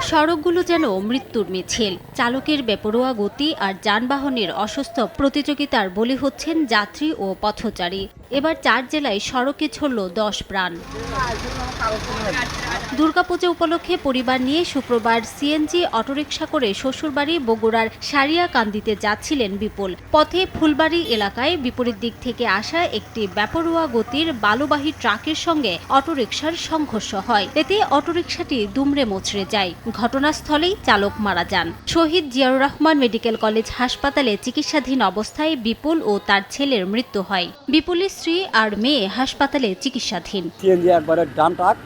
সড়কগুলো যেন মৃত্যুর মিছিল। চালকের বেপরোয়া গতি আর যানবাহনের অসুস্থ প্রতিযোগিতার বলি হচ্ছেন যাত্রী ও পথচারী। এবার ৪ জেলায় সড়কে ঝরল ১০ প্রাণ। দুর্গাপূজা উপলক্ষে পরিবার নিয়ে শুক্রবার সিএনজি অটোরিকশা করে শ্বশুরবাড়ি বগুড়ার সারিয়াকান্দিতে যাচ্ছিলেন বিপুল। পথে ফুলবাড়ি এলাকায় বিপরীত দিক থেকে আসা একটি বেপরোয়া গতির বালুবাহী ট্রাকের সঙ্গে অটোরিকশার সংঘর্ষ হয়। এতে অটোরিকশাটি দুমড়ে মুচড়ে যায়। ঘটনাস্থলেই চালক মারা যান। শহীদ জিয়াউর রহমান মেডিকেল কলেজ হাসপাতালে চিকিৎসাধীন অবস্থায় বিপুল ও তার ছেলের মৃত্যু হয়। বিপুলের স্ত্রী আর মেয়ে হাসপাতালে চিকিৎসাধীন। সিএনজি একবারে ডান ট্রাক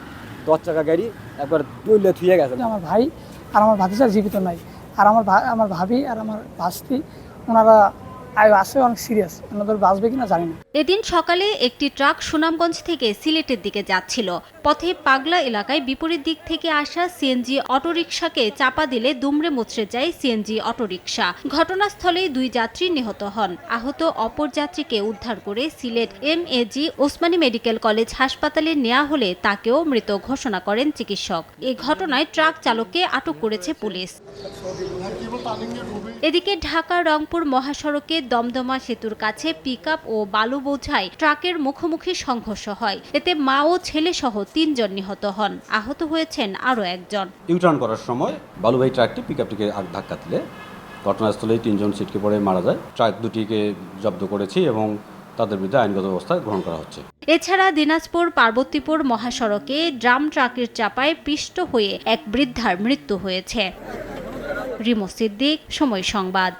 10 চাকা গাড়ি একবার তুলে থুয়ে গেছে। আমার ভাই আর আমার ভাতিজা জীবিত নাই, আর আমার ভাবি আর আমার ভাস্তি ওনারা আছে অনেক সিরিয়াস, ওনাদের বাঁচবে কিনা জানি না। এদিন সকালে একটি ট্রাক সুনামগঞ্জ থেকে সিলেটের দিকে যাচ্ছিল। পথে পাগলা এলাকায় বিপরীত দিক থেকে আসা সিএনজি অটোরিকশাকে চাপা দিলে দুমড়ে মুচড়ে যায় সিএনজি অটোরিকশা। ঘটনাস্থলেই 2 যাত্রী নিহত হন। আহত অপর যাত্রীকে উদ্ধার করে Sylhet MAG Osmani medical college হাসপাতালে নেওয়া হলে তাকেও মৃত ঘোষণা করেন চিকিৎসক। এই ঘটনায় ট্রাক চালককে আটক করেছে পুলিশ। এদিকে ঢাকা রংপুর মহাসড়কে দমদমা সেতুর কাছে পিকআপ ও বালু বোঝাই ট্রাকের মুখোমুখি সংঘর্ষ হয়। এতে মা ও ছেলে সহ 3 জন নিহত হন। আহত হয়েছেন আরও একজন। ইউটার্ন করার সময় বালুবাহী ট্রাকটি পিকআপটিকে ধাক্কা দিলে ঘটনাস্থলেই 3 জন ছিটকে পড়ে মারা যায়। ট্রাক দুটিকে জব্দ করেছি এবং তাদের বিরুদ্ধে আইনগত ব্যবস্থা গ্রহণ করা হচ্ছে। এছাড়া দিনাজপুর পার্বতীপুর মহাসড়কে ড্রাম ট্রাকের চাপায় পিষ্ট হয়ে এক বৃদ্ধার মৃত্যু হয়েছে। রিমো সিদ্দিক, সময় সংবাদ।